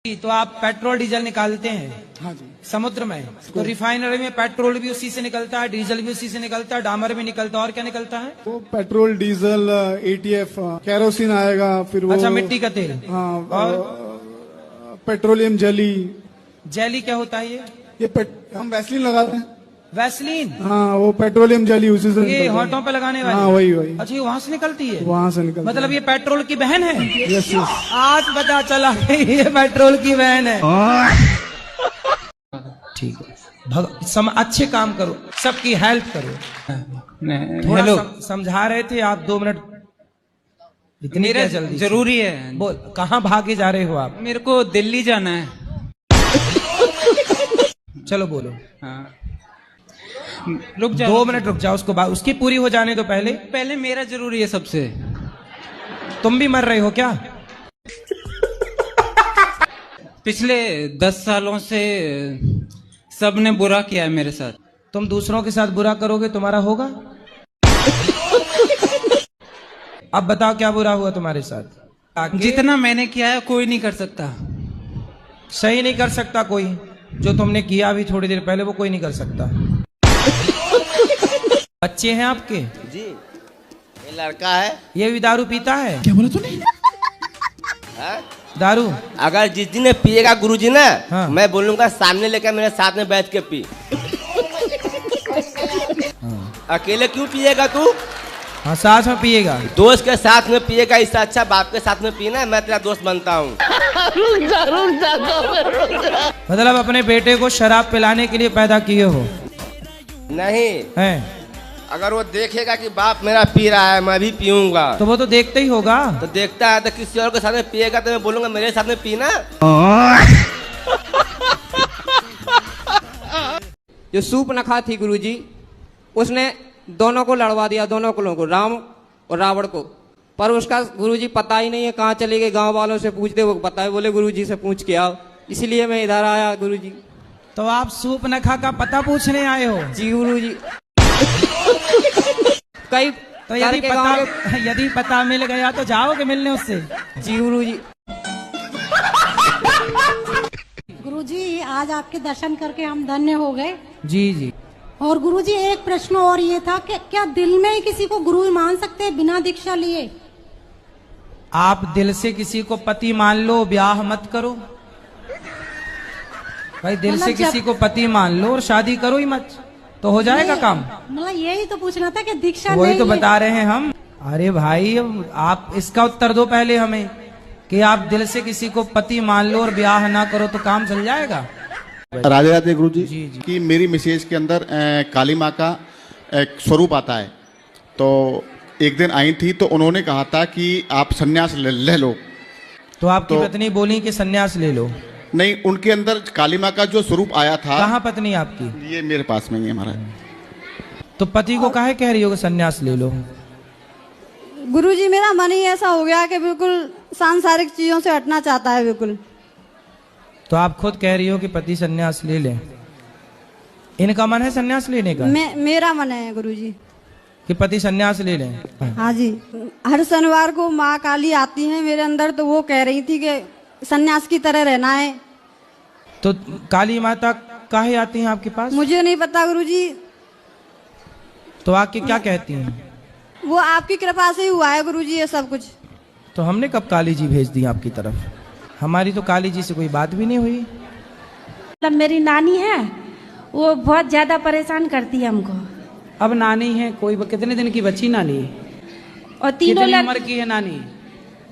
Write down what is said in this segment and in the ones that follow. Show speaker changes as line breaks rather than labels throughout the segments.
तो आप petrol diesel निकालते हैं?
हाँ जी।
समुद्र में तो रिफाइनरी में पेट्रोल भी उसी से निकलता है, डीजल भी उसी से निकलता है, डामर भी निकलता है, और क्या निकलता है?
वो पेट्रोल, डीजल, एटीएफ, केरोसिन आएगा, फिर वो
अच्छा, मिट्टी का तेल।
हाँ,
और
पेट्रोलियम जेली।
जेली क्या होता है ये?
हम वैसलीन लगाते हैं।
वैसलीन?
हाँ, वो पेट्रोलियम जेली उसी से
ये
निकलता है।
होठों पे लगाने वाली?
हाँ, वही।
अच्छा, ये वहाँ से निकलती है?
वहाँ से निकलता
मतलब ये पेट्रोल की बहन है?
यस।
आज पता चला ये पेट्रोल की बहन है। ठीक है, अच्छे काम करो, सबकी हेल्प करो।
हेलो,
समझा रहे थे आप, 2 मिनट इतनी क्या जल्दी?
जरूरी है।
बोल, कहाँ भागे जा रहे हो आप?
मेरे को दिल्ली जाना है।
चलो बोलो।
हाँ, रुक जाओ।
2 मिनट रुक जाओ, उसकी पूरी हो जाने दो पहले।
पहले मेरा जरूरी है सबसे।
तुम भी मर रहे हो क्या?
पिछले 10 सालों से सबने बुरा किया है मेरे साथ।
तुम दूसरों के साथ बुरा करोगे, तुम्हारा होगा? अब बताओ क्या बुरा हुआ तुम्हारे साथ?
जितना मैंने किया है कोई नहीं कर सकता।
सही नहीं कर सकता कोई? जो तुमने किया अभी थोड़ी देर पहले, वो कोई नहीं कर सकता। बच्चे हैं आपके?
जी, ये लड़का है।
ये भी दारू पीता है?
क्या बोला तूने?
दारू?
अगर जिस दिन पिएगा गुरुजी ना,
हाँ।
मैं बोलूंगा सामने लेकर मेरे साथ में बैठ के पी। अकेले क्यों पिएगा तू?
हाँ, साथ में पिएगा।
दोस्त के साथ में पिएगा, इससे अच्छा बाप के साथ में पीना। मैं तेरा दोस्त बनता हूँ।
मतलब अपने बेटे को शराब पिलाने के लिए पैदा किए हो?
नहीं
हैं?
अगर वो देखेगा कि बाप मेरा पी रहा है, मैं भी पीऊंगा,
तो वो तो देखते ही होगा।
तो देखता है तो किसी और के साथ में पिएगा, तो मैं बोलूंगा मेरे साथ में पीना।
जो सूर्पनखा थी गुरुजी, उसने दोनों को लड़वा दिया, दोनों कुलों को, राम और रावण को। पर उसका गुरुजी पता ही नहीं है कहाँ चले गए। गांव वालों से पूछते, वो पता है, बोले गुरुजी से पूछ के आओ। इसलिए मैं इधर आया गुरुजी।
तो आप सूर्पनखा का पता पूछने आए हो?
जी गुरुजी। कई
तो यदि पता मिल गया तो जाओगे मिलने उससे?
जी गुरुजी।
गुरुजी, आज आपके दर्शन करके हम धन्य हो गए।
जी जी।
और गुरुजी, एक प्रश्न और ये था कि क्या दिल में ही किसी को गुरु मान सकते हैं बिना दीक्षा लिए?
आप दिल से किसी को पति मान लो, ब्याह मत करो भाई। दिल से किसी को पति मान लो और शादी करो ही मत, तो हो जाएगा काम।
मतलब यही तो पूछना था कि दीक्षा
वही तो बता रहे हैं हम। अरे भाई, आप इसका उत्तर दो पहले हमें कि आप दिल से किसी को पति मान लो और ब्याह ना करो तो काम चल जाएगा।
राधे राधे गुरु जी।
जी जी।
कि मेरी मिसेज के अंदर काली माँ का एक स्वरूप आता है। तो एक दिन आई थी तो उन्होंने कहा था कि आप सन्यास ले लो।
तो आपकी पत्नी बोली कि सन्यास ले लो?
नहीं, उनके अंदर काली माँ का जो स्वरूप आया था।
कहाँ पत्नी आपकी?
ये मेरे पास में ही है हमारा।
तो पति को काहे कह रही हो कि सन्यास ले लो?
गुरुजी, मेरा मन ही ऐसा हो गया कि बिल्कुल सांसारिक चीजों से हटना चाहता है बिल्कुल।
तो आप खुद कह रही हो कि पति सन्यास ले ले। इनका मन है सन्यास लेने का?
मेरा मन है गुरुजी
कि पति सन्यास ले लें।
हाँ जी। हर शनिवार को माँ काली आती है मेरे अंदर, तो वो कह रही थी कि सन्यास की तरह रहना है।
तो काली माता काहे आती हैं आपके पास?
मुझे नहीं पता गुरुजी।
तो आके क्या कहती हैं?
वो आपकी कृपा से ही हुआ है गुरुजी ये सब कुछ।
तो हमने कब काली जी भेज दी आपकी तरफ? हमारी तो काली जी से कोई बात भी नहीं हुई।
मतलब मेरी नानी है, वो बहुत ज्यादा परेशान करती है हमको।
अब नानी है कोई? कितने दिन की बच्ची नानी?
और तीनों
उम्र की है नानी?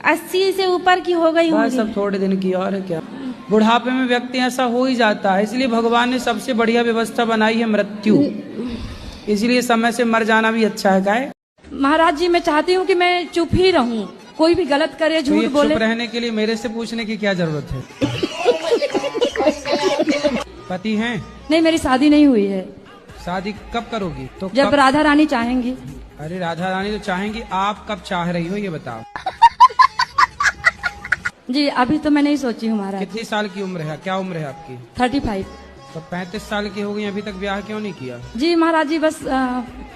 80 से ऊपर की हो गई होंगी।
सब थोड़े दिन की और है क्या। बुढ़ापे में व्यक्ति ऐसा हो ही जाता है, इसलिए भगवान ने सबसे बढ़िया व्यवस्था बनाई है मृत्यु। इसलिए समय से मर जाना भी अच्छा है। क्या है
महाराज जी, मैं चाहती हूँ कि मैं चुप ही रहूं, कोई भी गलत करे, झूठ बोले।
चुप रहने के लिए मेरे से पूछने की क्या जरूरत है? पति हैं?
नहीं, मेरी शादी नहीं हुई है।
शादी कब करोगी? तो
जब राधा रानी चाहेंगी।
अरे राधा रानी तो चाहेंगी, आप कब चाह रही हो ये बताओ?
जी अभी तो मैं नहीं सोची हूँ महाराज।
कितनी साल की उम्र है? क्या उम्र है आपकी?
35।
तो 35 साल की हो गई, अभी तक ब्याह क्यों नहीं किया?
जी महाराज जी, बस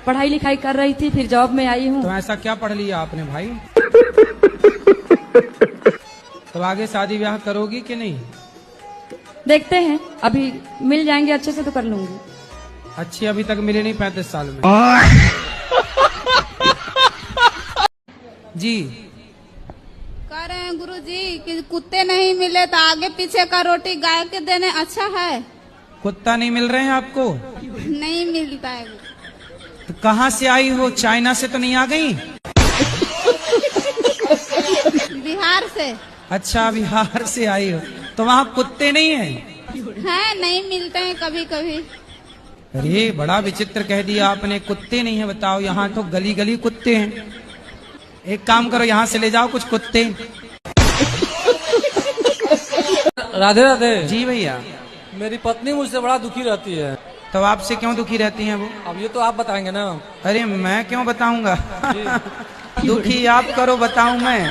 पढ़ाई लिखाई कर रही थी, फिर जॉब में आई हूँ।
तो ऐसा क्या पढ़ लिया आपने भाई? तो आगे शादी ब्याह करोगी कि नहीं?
देखते हैं, अभी मिल जाएंगे अच्छे से तो कर लूंगी।
अच्छी अभी तक मिले नहीं 35 साल में। जी
कह रहे हैं गुरुजी कि कुत्ते नहीं मिले तो आगे पीछे का रोटी गाय के देने अच्छा है।
कुत्ता नहीं मिल रहे हैं आपको?
नहीं मिलता है।
तो कहाँ से आई हो? चाइना से तो नहीं आ गई?
बिहार से।
अच्छा, बिहार से आई हो तो वहाँ कुत्ते नहीं हैं?
हैं, नहीं मिलते हैं कभी कभी।
अरे बड़ा विचित्र कह दिया आपने, कुत्ते नहीं है। बताओ, यहाँ तो गली गली कुत्ते हैं। एक काम करो, यहाँ से ले जाओ कुछ कुत्ते।
राधे राधे।
जी भैया।
मेरी पत्नी मुझसे बड़ा दुखी रहती है।
तो आपसे क्यों दुखी रहती हैं वो?
अब ये तो आप बताएंगे ना।
अरे मैं क्यों बताऊंगा? दुखी आप करो, बताऊं मैं?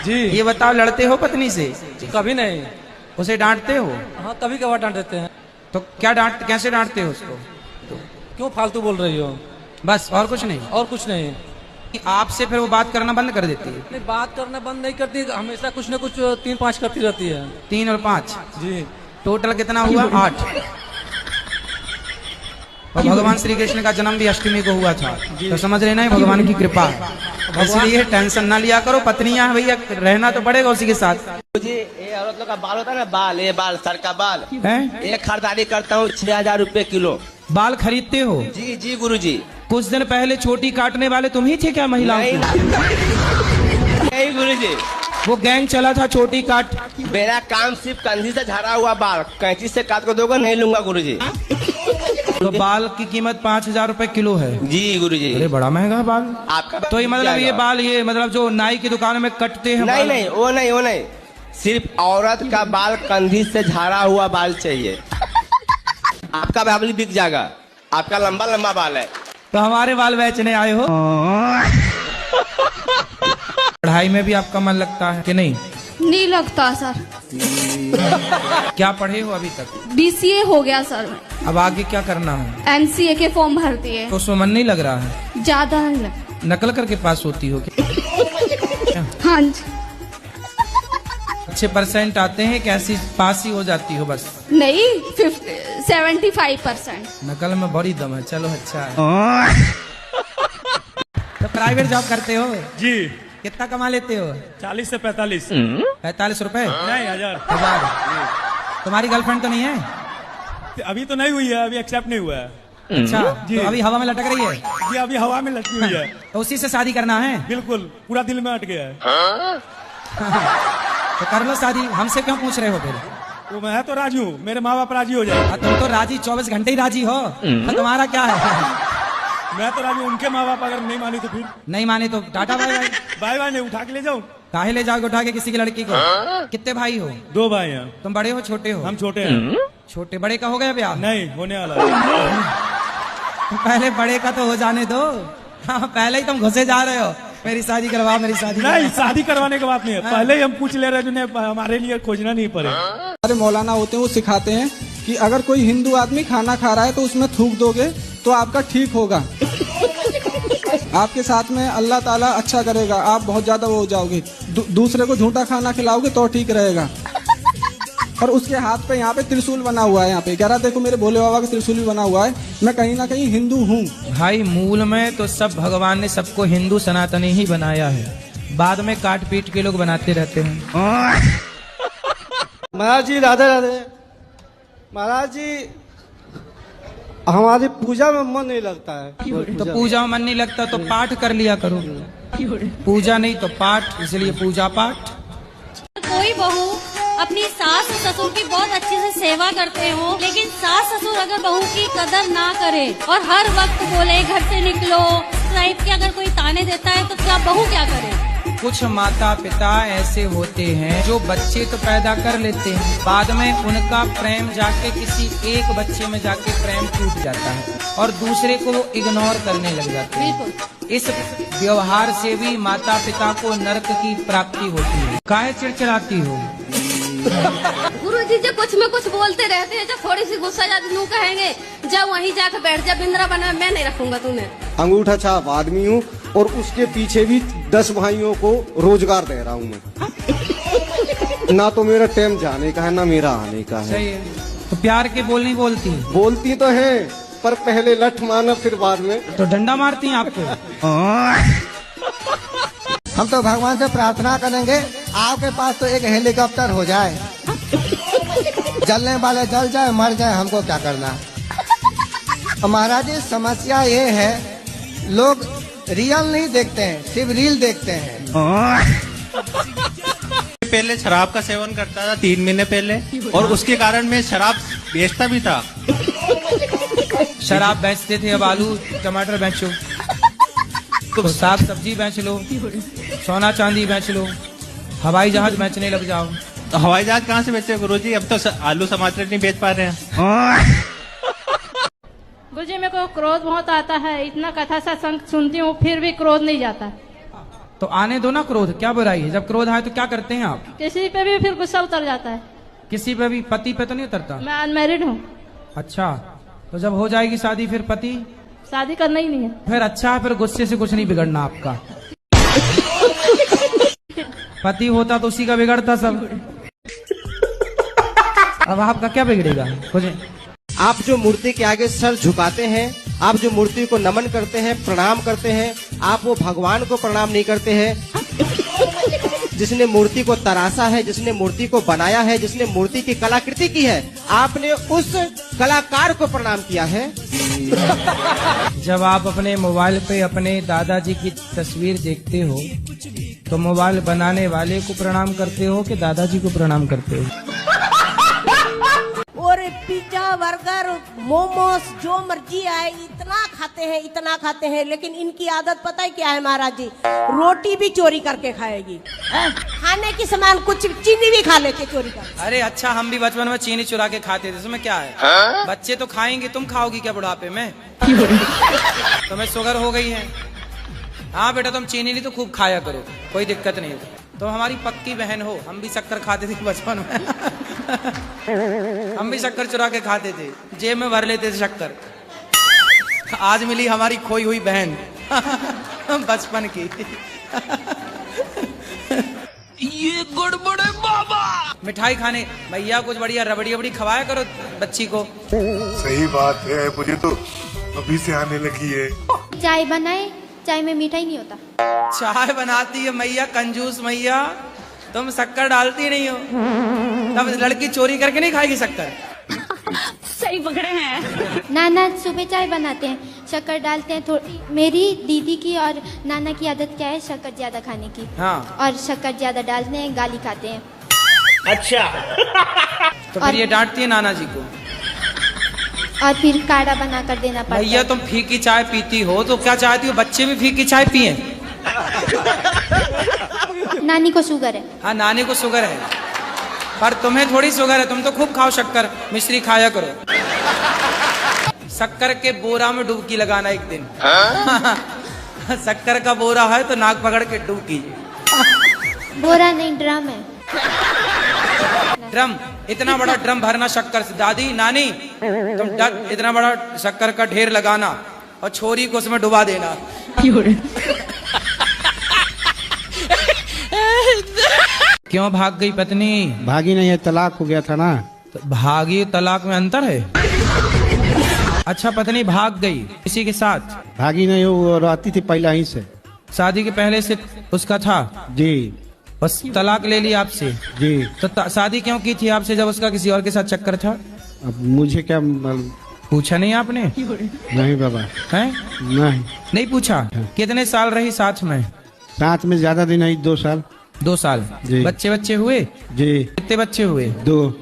जी।
ये बताओ, लड़ते हो पत्नी से?
कभी नहीं।
उसे डांटते हो?
हाँ, कभी कभार डांट देते हैं।
तो क्या कैसे डांटते हो उसको?
क्यों फालतू बोल रही हो?
बस, और कुछ नहीं?
और कुछ नहीं।
आपसे फिर वो बात करना बंद कर देती है?
नहीं, बात करना बंद नहीं करती, हमेशा कुछ न कुछ 3-5 करती रहती है।
3 और 5?
जी।
टोटल कितना हुआ? 8। और भगवान श्री कृष्ण का जन्म भी अष्टमी को हुआ था, तो समझ लेना है भगवान की कृपा है। इसलिए टेंशन ना लिया करो। पत्नियां भैया, रहना तो पड़ेगा उसी के साथ।
जी, ये औरत लोग का बाल होता है ना, बाल, ये बाल, सर का बाल
है।
एक खरीदारी करता हूँ 6000 रुपए किलो।
बाल खरीदते हो?
जी जी गुरुजी।
कुछ दिन पहले छोटी काटने वाले तुम ही थे क्या महिलाओं
नहीं, नहीं गुरुजी,
वो गैंग चला था छोटी काट।
मेरा काम सिर्फ कंधी से झड़ा हुआ बाल कैंची से काट को दोगे, नहीं लूंगा गुरुजी।
तो बाल की कीमत 5000 रुपए किलो है?
जी गुरुजी।
अरे बड़ा महंगा बाल।
आपका
तो ये मतलब ये बाल, ये मतलब जो नाई की दुकान में कटते हैं?
नहीं नहीं, वो नहीं, वो नहीं, सिर्फ औरत का बाल कंधी से झाड़ा हुआ बाल चाहिए। आपका बाल बिक जाएगा, आपका लंबा लंबा बाल है।
तो हमारे बाल बेचने आए हो? पढ़ाई में भी आपका मन लगता है कि नहीं?
नहीं लगता सर।
क्या पढ़े हो अभी तक?
BCA हो गया सर।
अब आगे क्या करना है?
MCA के फॉर्म भरती है।
तो उसमें मन नहीं लग रहा है?
ज्यादा नहीं लगता।
नकल करके पास होती हो क्या?
हाँ जी।
अच्छे परसेंट आते हैं? कैसी पास ही हो जाती हो बस?
नहीं, 75%।
नकल में बड़ी दम है। चलो अच्छा है। तो प्राइवेट जॉब करते हो?
जी।
कितना कमा लेते हो?
40 से 45।
45 रुपए?
नहीं, 1000।
तुम्हारी गर्लफ्रेंड तो नहीं है?
अभी तो नहीं हुई है, अभी एक्सेप्ट नहीं हुआ है।
अच्छा
जी।
तो अभी हवा में लटक रही है?
जी, अभी हवा में लटकी हुई है।
तो उसी से शादी करना है?
बिल्कुल, पूरा दिल में अट गया है।
तो कर लो शादी, हमसे क्यों पूछ रहे हो फिर?
वो मैं तो राजी हूँ, मेरे माँ बाप राजी हो जाए।
तुम तो राजी 24 घंटे ही राजी हो, तो तुम्हारा क्या है?
मैं तो राजी हूँ, उनके माँ बाप अगर नहीं मानी तो फिर?
नहीं माने तो tata bye bye.
Bye bye नहीं, उठा के ले जाऊँ।
काहे ले जाओगे उठा के किसी की लड़की को? कितने भाई हो?
2 भाई हैं।
तुम बड़े हो छोटे हो?
हम छोटे हैं।
छोटे, बड़े का हो गया ब्याह?
नहीं, होने वाला है।
तो पहले बड़े का तो हो जाने दो। हाँ, पहले ही तुम घुसे जा रहे हो, मेरी शादी करवा, मेरी शादी।
नहीं, शादी करवाने की बात नहीं है, पहले ही हम पूछ ले रहे हैं, हमारे लिए खोजना नहीं पड़े।
हमारे मौलाना होते हैं, वो सिखाते हैं कि अगर कोई हिंदू आदमी खाना खा रहा है तो उसमें थूक दोगे तो आपका ठीक होगा। आपके साथ में अल्लाह ताला अच्छा करेगा, आप बहुत ज्यादा वो हो जाओगे। दूसरे को झूठा खाना खिलाओगे तो ठीक रहेगा। और उसके हाथ पे यहाँ पे त्रिशूल बना हुआ है, यहाँ पे कह रहा देखो मेरे भोले बाबा का त्रिशूल भी बना हुआ है, मैं कहीं ना कहीं हिंदू हूँ।
भाई मूल में तो सब भगवान ने सबको हिंदू सनातनी ही बनाया है, बाद में काट पीट के लोग बनाते रहते हैं।
महाराज जी राधे राधे। महाराज जी, हमारी पूजा में मन नहीं लगता है।
तो पूजा में मन नहीं लगता तो पाठ कर लिया करो। पूजा नहीं तो पाठ, इसलिए पूजा पाठ।
कोई बहू अपनी सास ससुर की बहुत अच्छे से सेवा करते हो, लेकिन सास ससुर अगर बहू की कदर ना करे और हर वक्त बोले घर से निकलो टाइप के अगर कोई ताने देता है, तो क्या बहू क्या करे?
कुछ माता पिता ऐसे होते हैं जो बच्चे तो पैदा कर लेते हैं, बाद में उनका प्रेम जाके किसी एक बच्चे में जाके प्रेम टूट जाता है और दूसरे को वो इग्नोर करने लग जाते हैं। इस व्यवहार से भी माता पिता को नरक की प्राप्ति होती है। काहे चिड़चिड़ाती हो?
गुरुजी जो कुछ में कुछ बोलते रहते हैं, जब थोड़ी सी गुस्सा जाती नू कहेंगे जब वहीं जाकर बैठ जा, बिंद्रा बना मैं नहीं रखूंगा तुम्हें।
अंगूठा छाप आदमी हूँ और उसके पीछे भी 10 भाइयों को रोजगार दे रहा हूँ मैं। ना तो मेरा टाइम जाने का है ना मेरा आने का है।
सही है। तो प्यार के बोल नहीं बोलती?
बोलती तो है पर पहले लठ मारना फिर बाद में।
तो डंडा मारती हैं आपको?
हम तो भगवान से प्रार्थना करेंगे आपके पास तो एक हेलीकॉप्टर हो जाए, जलने वाले जल जाए मर जाए, हमको क्या करना। महाराज जी समस्या ये है लोग रियल नहीं देखते हैं, सिर्फ रील देखते हैं।
पहले शराब का सेवन करता था 3 महीने पहले, और उसके कारण मैं शराब बेचता भी था।
शराब बेचते थे, अब आलू टमाटर बेचो, तो साग सब्जी बेच लो, सोना चांदी बेच लो, हवाई जहाज बेचने लग जाओ।
तो हवाई जहाज कहाँ से बेचे गुरुजी? अब तो आलू टमाटर नहीं बेच पा रहे हैं।
गुरुजी मेरे को क्रोध बहुत आता है, इतना कथा सत्संग सुनती हूँ फिर भी क्रोध नहीं जाता।
तो आने दो ना क्रोध, क्या बुराई है? जब क्रोध आए तो क्या करते हैं आप?
किसी पे भी फिर गुस्सा उतर जाता है।
किसी पे भी? पति पे तो नहीं उतरता?
मैं अनमैरिड हूँ।
अच्छा, तो जब हो जाएगी शादी फिर पति?
शादी करना ही नहीं है।
फिर अच्छा है, फिर गुस्से से कुछ नहीं बिगड़ना आपका। पति होता तो उसी का बिगड़ता सब। अब आपका क्या बिगड़ेगा? कुछ
आप जो मूर्ति के आगे सर झुकाते हैं, आप जो मूर्ति को नमन करते हैं, प्रणाम करते हैं, आप वो भगवान को प्रणाम नहीं करते हैं जिसने मूर्ति को तराशा है, जिसने मूर्ति को बनाया है, जिसने मूर्ति की कलाकृति की है, आपने उस कलाकार को प्रणाम किया है।
जब आप अपने मोबाइल पे अपने दादाजी की तस्वीर देखते हो तो मोबाइल बनाने वाले को प्रणाम करते हो कि दादाजी को प्रणाम करते हो?
और पिज्जा बर्गर मोमोस जो मर्जी आए इतना खाते हैं, लेकिन इनकी आदत पता है क्या है महाराज जी? रोटी भी चोरी करके खाएगी, खाने की सामान कुछ चीनी भी खा लेके चोरी कर।
अरे अच्छा, हम भी बचपन में चीनी चुरा के खाते थे, इसमें क्या है? बच्चे तो खाएंगे, तुम खाओगी क्या बुढ़ापे में? तुम्हें शुगर हो गई है? हाँ बेटा, तुम चीनी नहीं तो खूब खाया करो, कोई दिक्कत नहीं है। तो हमारी पक्की बहन हो, हम भी शक्कर खाते थे बचपन में। हम भी शक्कर चुरा के खाते थे, जेब में भर लेते थे शक्कर। आज मिली हमारी खोई हुई बहन बचपन की। ये गड़बड़ है बाबा। मिठाई खाने भैया कुछ बढ़िया रबड़ी वबड़ी खवाया करो बच्ची को।
सही बात है, मुझे तो अभी से आने लगी है।
चाय बनाए, चाय में मीठा ही नहीं होता।
चाय बनाती है मैया, कंजूस मैया, तुम शक्कर डालती नहीं हो, तब लड़की चोरी करके नहीं खाएगी शक्कर।
सही पकड़े हैं। नाना सुबह चाय बनाते हैं, शक्कर डालते हैं थोड़ी। मेरी दीदी की और नाना की आदत क्या है? शक्कर ज्यादा खाने की।
हाँ।
और शक्कर ज्यादा डालते हैं, गाली खाते हैं।
अच्छा। तो फिर ये डांटती है नाना जी को,
और फिर काढ़ा बना कर देना पड़ता है।
भैया तुम फीकी चाय पीती हो तो क्या चाहती हो बच्चे भी फीकी चाय पिए?
नानी को शुगर है।
हाँ, नानी को शुगर है, पर तुम्हें थोड़ी शुगर है, तुम तो खूब खाओ शक्कर, मिश्री खाया करो। शक्कर के बोरा में डुबकी लगाना एक दिन। शक्कर का बोरा है तो नाक पकड़ के डूब कीजिए।
बोरा नहीं, ड्रम है।
ड्रम? इतना बड़ा ड्रम भरना शक्कर से? दादी नानी तुम इतना बड़ा शक्कर का ढेर लगाना और छोरी को उसमें डुबा देना। क्यों भाग गई पत्नी?
भागी नहीं है, तलाक हो गया था ना।
तो भागी तलाक में अंतर है? अच्छा, पत्नी भाग गई किसी के साथ?
भागी नहीं हो, वो रहती थी पहले ही से।
शादी के पहले से उसका था?
जी।
बस तलाक ले ली आपसे?
जी।
तो शादी क्यों की थी आपसे जब उसका किसी और के साथ चक्कर था?
अब मुझे क्या
पूछा नहीं आपने?
नहीं बाबा।
हैं? नहीं पूछा? कितने साल रही साथ में?
साथ में ज्यादा दिन नहीं, 2 साल।
2 साल?
जी।
बच्चे हुए?
जी।
कितने बच्चे हुए?
2।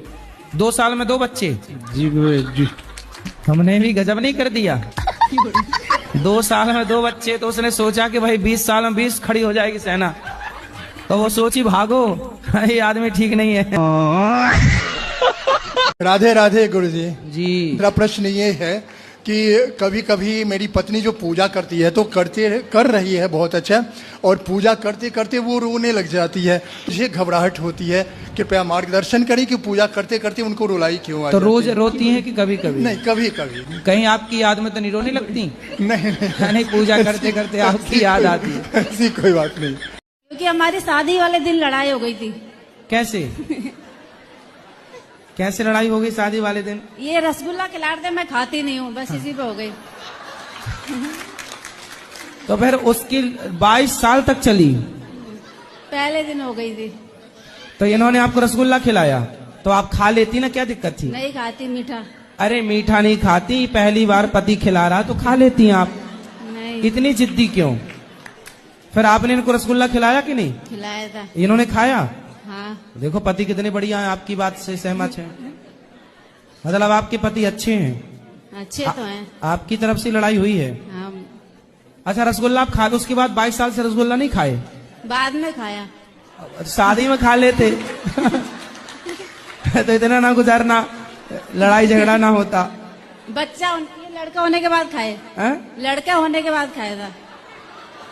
2 साल में 2 बच्चे?
जी।
हमने भी गजब नहीं कर दिया। 2 साल में 2 बच्चे, तो उसने सोचा कि भाई 20 साल में 20 खड़ी हो जाएगी सेना, तो वो सोची भागो, ये आदमी ठीक नहीं है।
राधे राधे गुरुजी
जी।
मेरा प्रश्न ये है कि कभी कभी मेरी पत्नी जो पूजा करती है तो कर रही है बहुत अच्छा, और पूजा करते करते वो रोने लग जाती है, मुझे घबराहट होती है। कृपया मार्गदर्शन करें कि पूजा करते करते उनको रुलाई क्यों आ
तो
जाती
रोज
है?
रोती है कि कभी कभी?
नहीं, कभी कभी।
कहीं आपकी याद में तो नहीं रोने लगती?
नहीं,
पूजा करते करते आपकी याद आती है?
ऐसी कोई बात नहीं।
क्योंकि हमारी शादी वाले दिन लड़ाई हो गई थी,
कैसे कैसे लड़ाई हो गई शादी वाले दिन?
ये रसगुल्ला खिला दे, मैं खाती नहीं हूँ, बस इसी पे हो गई।
तो फिर उसकी 22 साल तक चली।
पहले दिन हो गई थी।
तो इन्होंने आपको रसगुल्ला खिलाया तो आप खा लेती ना, क्या दिक्कत थी?
नहीं खाती मीठा।
अरे मीठा नहीं खाती, पहली बार पति खिला रहा तो खा लेती आप।
नहीं।
इतनी जिद्दी क्यों? फिर आपने इनको रसगुल्ला खिलाया कि नहीं?
खिलाया था।
इन्होंने खाया?
हाँ।
देखो पति कितने बढ़िया हैं, आपकी बात से सहमत है। मतलब आपके पति अच्छे हैं?
अच्छे तो हैं।
आपकी तरफ से लड़ाई हुई है?
हाँ।
अच्छा, रसगुल्ला आप खा लो, उसके बाद 22 साल से रसगुल्ला नहीं खाए?
बाद में खाया।
शादी में खा लेते तो इतना ना गुजारना, लड़ाई झगड़ा ना होता।
बच्चा ये लड़का होने के बाद खाए। लड़का होने के बाद खाया था।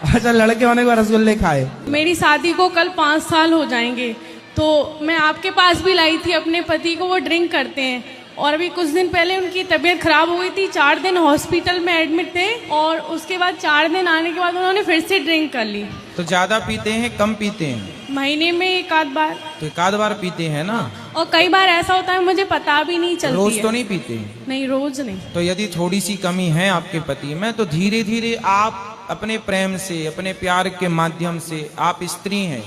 अच्छा, लड़के होने के बाद रसगुल्ले खाए।
मेरी शादी को कल 5 साल हो जाएंगे, तो मैं आपके पास भी लाई थी अपने पति को, वो ड्रिंक करते हैं और अभी कुछ दिन पहले उनकी तबीयत खराब हो गई थी, 4 दिन हॉस्पिटल में एडमिट थे और उसके बाद 4 दिन आने के बाद उन्होंने फिर से ड्रिंक कर ली।
तो ज्यादा पीते हैं कम पीते हैं?
महीने में 1 बार।
तो 1 बार पीते हैं ना?
और कई बार ऐसा होता है मुझे पता भी नहीं चलती।
रोज तो नहीं पीते?
नहीं, रोज नहीं।
तो यदि थोड़ी सी कमी है आपके पति में तो धीरे धीरे आप अपने प्रेम से, अपने प्यार के माध्यम से, आप स्त्री हैं,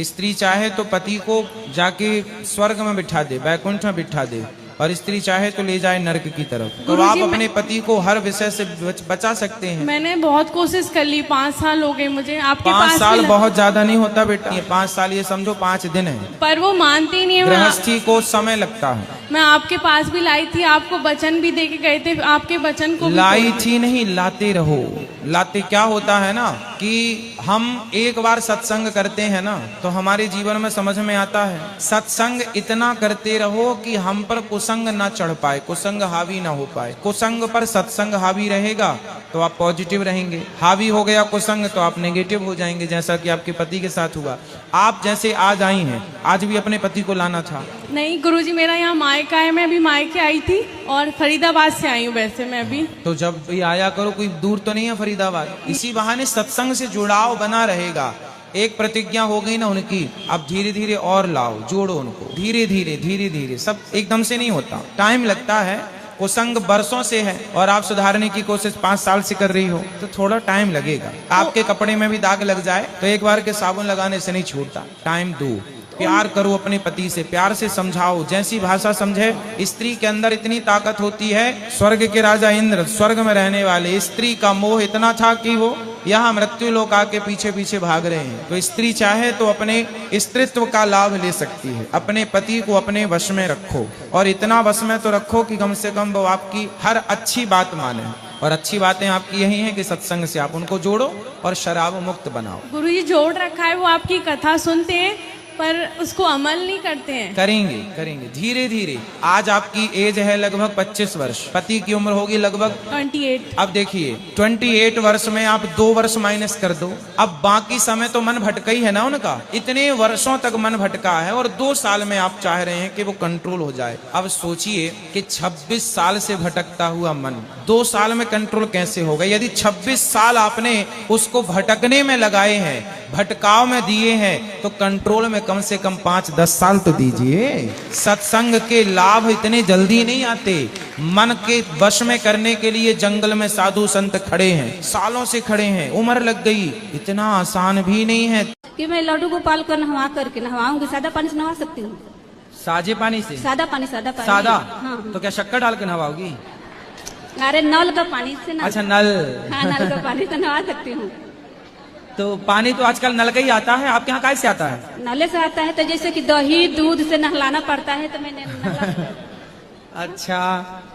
स्त्री चाहे तो पति को जाके स्वर्ग में बिठा दे, वैकुंठ में बिठा दे, और स्त्री चाहे तो ले जाए नरक की तरफ। तो आप अपने पति को हर विषय से बचा सकते हैं।
मैंने बहुत कोशिश कर ली, 5 साल हो गए मुझे आपके
5 साल बहुत ज्यादा नहीं होता बेटा, 5 साल ये समझो 5 दिन है।
पर वो मानती नहीं है।
गृहस्थी को समय लगता है।
मैं आपके पास भी लाई थी, आपको वचन भी दे के गए थे, आपके वचन को
लाई थी नहीं, लाते रहो। लाते क्या होता है ना कि हम एक बार सत्संग करते हैं ना तो हमारे जीवन में समझ में आता है, सत्संग इतना करते रहो कि हम पर कुसंग ना चढ़ पाए, कुसंग हावी ना हो पाए। कुसंग पर सत्संग हावी रहेगा तो आप पॉजिटिव रहेंगे, हावी हो गया कुसंग तो आप नेगेटिव हो जाएंगे, जैसा कि आपके पति के साथ हुआ। आप जैसे आज आई हैं, आज भी अपने पति को लाना था।
नहीं गुरुजी, मेरा यहाँ मायका है, मैं अभी मायके आई थी और फरीदाबाद से आई हूँ वैसे मैं अभी।
तो जब भी आया करो, कोई दूर तो नहीं है फरीदाबाद, इसी बहाने सत्संग से जुड़ाव बना रहेगा। एक प्रतिज्ञा हो गई ना उनकी, अब धीरे धीरे और लाओ, जोड़ो उनको, धीरे धीरे धीरे धीरे, सब एकदम से नहीं होता, टाइम लगता है। कुसंग बरसों से है और आप सुधारने की कोशिश 5 साल से कर रही हो तो थोड़ा टाइम लगेगा। आपके कपड़े में भी दाग लग जाए तो एक बार के साबुन लगाने से नहीं छूटता, टाइम दो। प्यार करो अपने पति से, प्यार से समझाओ, जैसी भाषा समझे। स्त्री के अंदर इतनी ताकत होती है, स्वर्ग के राजा इंद्र, स्वर्ग में रहने वाले, स्त्री का मोह इतना था कि वो यहाँ मृत्यु लोक आके पीछे पीछे भाग रहे हैं। तो स्त्री चाहे तो अपने स्त्रीत्व का लाभ ले सकती है। अपने पति को अपने वश में रखो, और इतना वश में तो रखो कि कम से कम वो आपकी हर अच्छी बात माने। और अच्छी बातें आपकी यही हैं कि सत्संग से आप उनको जोड़ो और शराब मुक्त बनाओ।
गुरुजी जोड़ रखा है, वो आपकी कथा सुनते हैं पर उसको अमल नहीं करते हैं।
करेंगे करेंगे धीरे धीरे। आज आपकी एज है लगभग 25 वर्ष, पति की उम्र होगी लगभग
28।
अब देखिए 28 वर्ष में आप 2 वर्ष माइनस कर दो, अब बाकी समय तो मन भटका ही है ना उनका, इतने वर्षों तक मन भटका है और 2 साल में आप चाह रहे हैं कि वो कंट्रोल हो जाए। अब सोचिए कि 26 साल से भटकता हुआ मन 2 साल में कंट्रोल कैसे होगा? यदि 26 साल आपने उसको भटकने में लगाए हैं, भटकाव में दिए हैं, तो कंट्रोल में कम से कम 5-10 साल तो दीजिए। सत्संग के लाभ इतने जल्दी नहीं आते। मन के वश में करने के लिए जंगल में साधु संत खड़े हैं, सालों से खड़े हैं, उम्र लग गई, इतना आसान भी नहीं है
कि मैं लड्डू गोपाल को नहवा करके नहवाऊंगी। सादा पानी से नहवा सकती हूँ?
साजे पानी से?
सादा पानी।
सादा?
हाँ।
तो क्या शक्कर डाल के नहवाओगी?
अरे नल का पानी से ना।
अच्छा नल।
हाँ, नल का पानी से नहवा सकती हूँ।
तो पानी तो आजकल नल का ही आता है, आपके यहाँ कैसे आता है?
नले से आता है, तो जैसे कि दही दूध से नहलाना पड़ता है तो मैंने
अच्छा,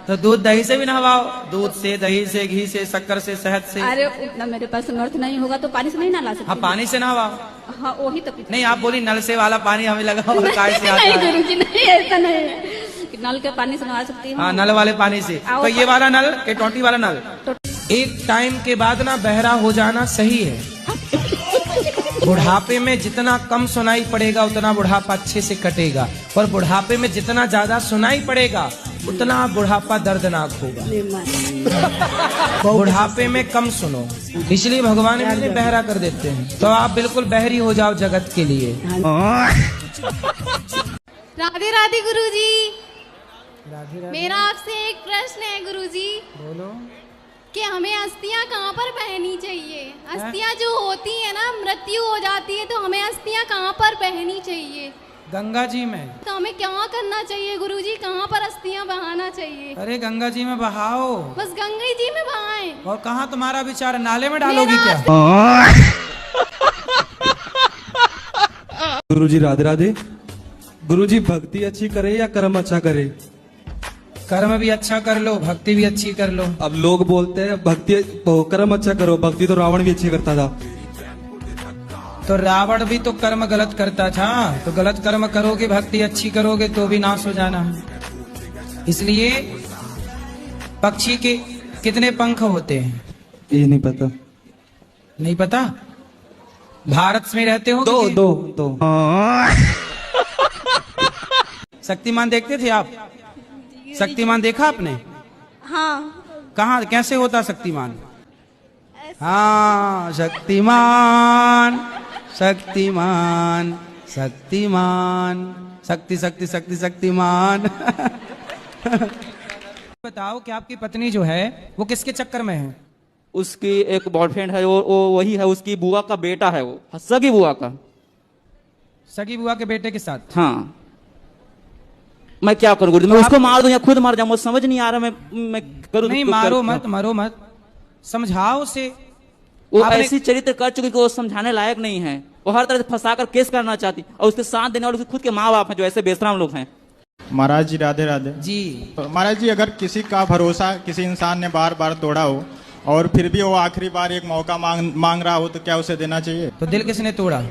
तो दूध दही से भी नहवाओ, दूध से, दही से, घी से, शक्कर से, शहद से।
अरे उतना मेरे पास समर्थ नहीं होगा तो पानी से नहीं नहला सकती।
हाँ पानी से नहवाओ।
हाँ वही तो।
नहीं आप बोली नल से वाला पानी हमें लगा काय से आता
है।
नहीं
गुरुजी नहीं, ऐसा नहीं, नल के पानी से नहा सकती हूँ।
हाँ नल वाले पानी से। तो ये वाला नल के टोटी वाला नल? एक टाइम के बाद ना बहरा हो जाना सही है। बुढ़ापे में जितना कम सुनाई पड़ेगा उतना बुढ़ापा अच्छे से कटेगा, और बुढ़ापे में जितना ज्यादा सुनाई पड़ेगा उतना बुढ़ापा दर्दनाक होगा। बुढ़ापे में कम सुनो, इसलिए भगवान इन्हें बहरा कर देते हैं। तो आप बिल्कुल बहरी हो जाओ जगत के लिए।
राधे राधे गुरुजी।
राधे राधे।
मेरा आपसे एक प्रश्न है गुरुजी।
बोलो।
कि हमें अस्थियां कहाँ पर पहननी चाहिए? अस्थियां जो होती है ना, मृत्यु हो जाती है, तो हमें अस्थियां कहाँ पर पहननी चाहिए?
गंगा जी में।
तो हमें क्या करना चाहिए गुरुजी? कहाँ पर अस्थियां बहाना चाहिए?
अरे गंगा जी में बहाओ।
बस गंगा जी में बहाएं।
और कहाँ तुम्हारा विचार, नाले में डालोगी क्या?
गुरुजी राधे राधे। गुरुजी भक्ति अच्छी करे या कर्म अच्छा करे?
कर्म भी अच्छा कर लो, भक्ति भी अच्छी कर लो।
अब लोग बोलते हैं भक्ति तो कर्म अच्छा करो, भक्ति तो रावण भी अच्छी करता था।
तो रावण भी तो कर्म गलत करता था, तो गलत कर्म करोगे, भक्ति अच्छी करोगे तो भी नाश हो जाना। इसलिए पक्षी के कितने पंख होते हैं?
ये नहीं पता।
नहीं पता? भारत में रहते हो?
दो।
शक्तिमान देखते थे आप? शक्तिमान देखा आपने?
हाँ।
कहाँ, कैसे होता शक्तिमान? हाँ, शक्तिमान शक्तिमान शक्तिमान, शक्ति शक्ति शक्ति शक्तिमान। बताओ कि आपकी पत्नी जो है वो किसके चक्कर में है?
उसकी एक बॉयफ्रेंड है, वो वही है, उसकी बुआ का बेटा है, वो सगी बुआ का।
सगी बुआ के बेटे के साथ?
हाँ। मैं क्या करूँ गुरुजी? मैं उसको मार दूं या खुद मर जाऊं, मुझे समझ नहीं आ रहा। मैं करूँ
नहीं, मारो मत, मरो मत, समझाओ उसे।
वो ऐसी चरित्र कर चुकी कि वो समझाने लायक नहीं है। वो हर तरह से फंसाकर केस करना चाहती, और उसके साथ देने वाले खुद के माँ बाप हैं जो ऐसे बेशरम लोग हैं।
महाराज जी राधे राधे
जी।
महाराज जी, अगर किसी का भरोसा किसी इंसान ने बार बार तोड़ा हो और फिर भी वो आखिरी बार एक मौका मांग रहा हो, तो क्या उसे देना चाहिए?
तो दिल किसने तोड़ा?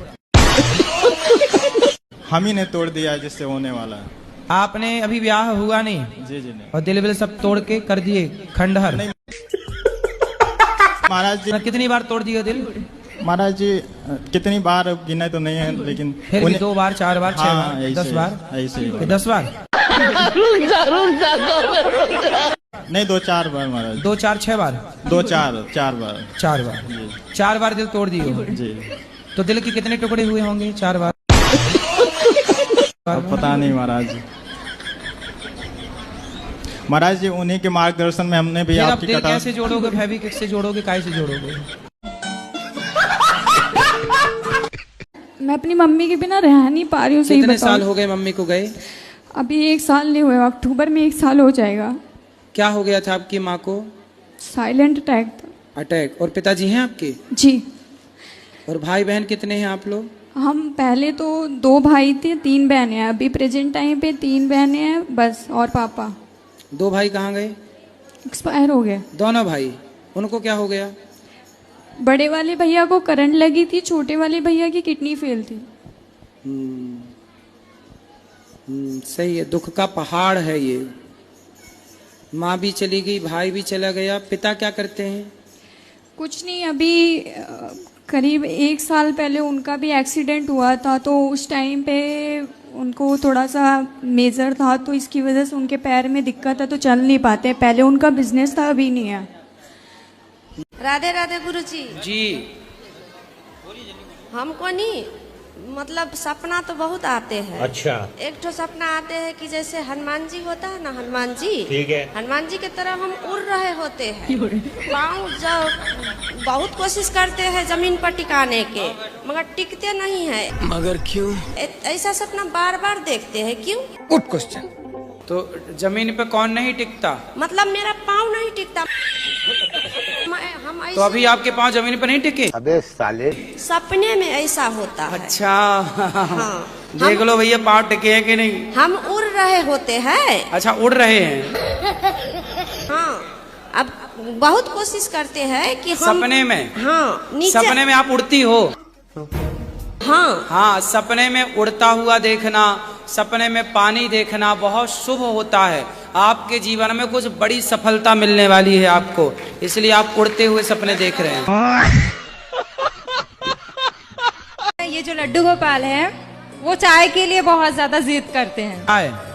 हम ही ने तोड़ दिया जिससे होने वाला है।
आपने अभी ब्याह हुआ नहीं?
जी नहीं।
और दिल विल सब तोड़ के कर दिए खंडहर? नहीं
महाराज जी।
कितनी बार तोड़ दिया दिल?
महाराज जी कितनी बार गिने तो नहीं है, लेकिन
फिर भी 2 बार 4 बार 6 बार 10 बार
ऐसे
10 बार
नहीं 2-4 बार महाराज।
2 4 6 बार
4 बार
4 बार दिल तोड़ दिए
जी।
तो दिल के कितने टुकड़े हुए होंगे 4 बार?
पता नहीं महाराज जी। महाराज जी उन्हीं के मार्गदर्शन में हमने भी आपकी
दिल
कथा।
कैसे जोड़ोगे? फेविक्विक से जोड़ोगे? काय से जोड़ोगे?
मैं अपनी मम्मी के बिना रह नहीं पा रही हूँ। सही
कितने
बताओ।
साल हो गए मम्मी को गए?
अभी 1 साल नहीं हुए, अक्टूबर में 1 साल हो जाएगा।
क्या हो गया था आपकी माँ को?
साइलेंट अटैक था।
अटैक। और पिताजी हैं आपके?
जी।
और भाई बहन कितने हैं आप लोग?
हम पहले तो 2 भाई थे, 3 बहनें हैं। अभी प्रेजेंट टाइम पे 3 बहनें हैं बस, और पापा।
2 भाई कहाँ गए?
एक्सपायर हो गए
दोनों भाई। उनको क्या हो गया?
बड़े वाले भैया को करंट लगी थी, छोटे वाले भैया की किडनी फेल थी।
सही है, दुख का पहाड़ है ये। माँ भी चली गई, भाई भी चला गया। पिता क्या करते हैं?
कुछ नहीं, अभी करीब 1 साल पहले उनका भी एक्सीडेंट हुआ था, तो उस टाइम पे उनको थोड़ा सा मेजर था, तो इसकी वजह से उनके पैर में दिक्कत है, तो चल नहीं पाते। पहले उनका बिजनेस था, अभी नहीं है।
राधे राधे गुरुजी
जी।
हमको नहीं, मतलब सपना तो बहुत आते हैं।
अच्छा।
एक तो सपना आते हैं कि जैसे हनुमान जी होता है ना, हनुमान जी।
ठीक है।
हनुमान जी की तरह हम उड़ रहे होते हैं। पाँव जब बहुत कोशिश करते हैं जमीन पर टिकाने के, मगर टिकते नहीं है।
मगर क्यों?
ऐसा सपना बार बार देखते हैं, क्यों?
Good question. तो जमीन पे कौन नहीं टिकता?
मतलब मेरा पाँव नहीं टिकता। हम
तो अभी आपके पाँव जमीन पर नहीं टिके?
अबे साले।
सपने में ऐसा होता है।
अच्छा।
हाँ।
देख लो भैया पाँव टिके हैं कि नहीं।
हम उड़ रहे होते हैं।
अच्छा, उड़ रहे हैं।
हाँ, अब बहुत कोशिश करते हैं कि हम
सपने में।
हाँ, नीचे।
सपने में आप उड़ती हो?
हाँ
हाँ, सपने में उड़ता हुआ देखना, सपने में पानी देखना बहुत शुभ होता है। आपके जीवन में कुछ बड़ी सफलता मिलने वाली है आपको, इसलिए आप उड़ते हुए सपने देख रहे हैं।
ये जो लड्डू गोपाल है वो चाय के लिए बहुत ज्यादा जिद करते हैं।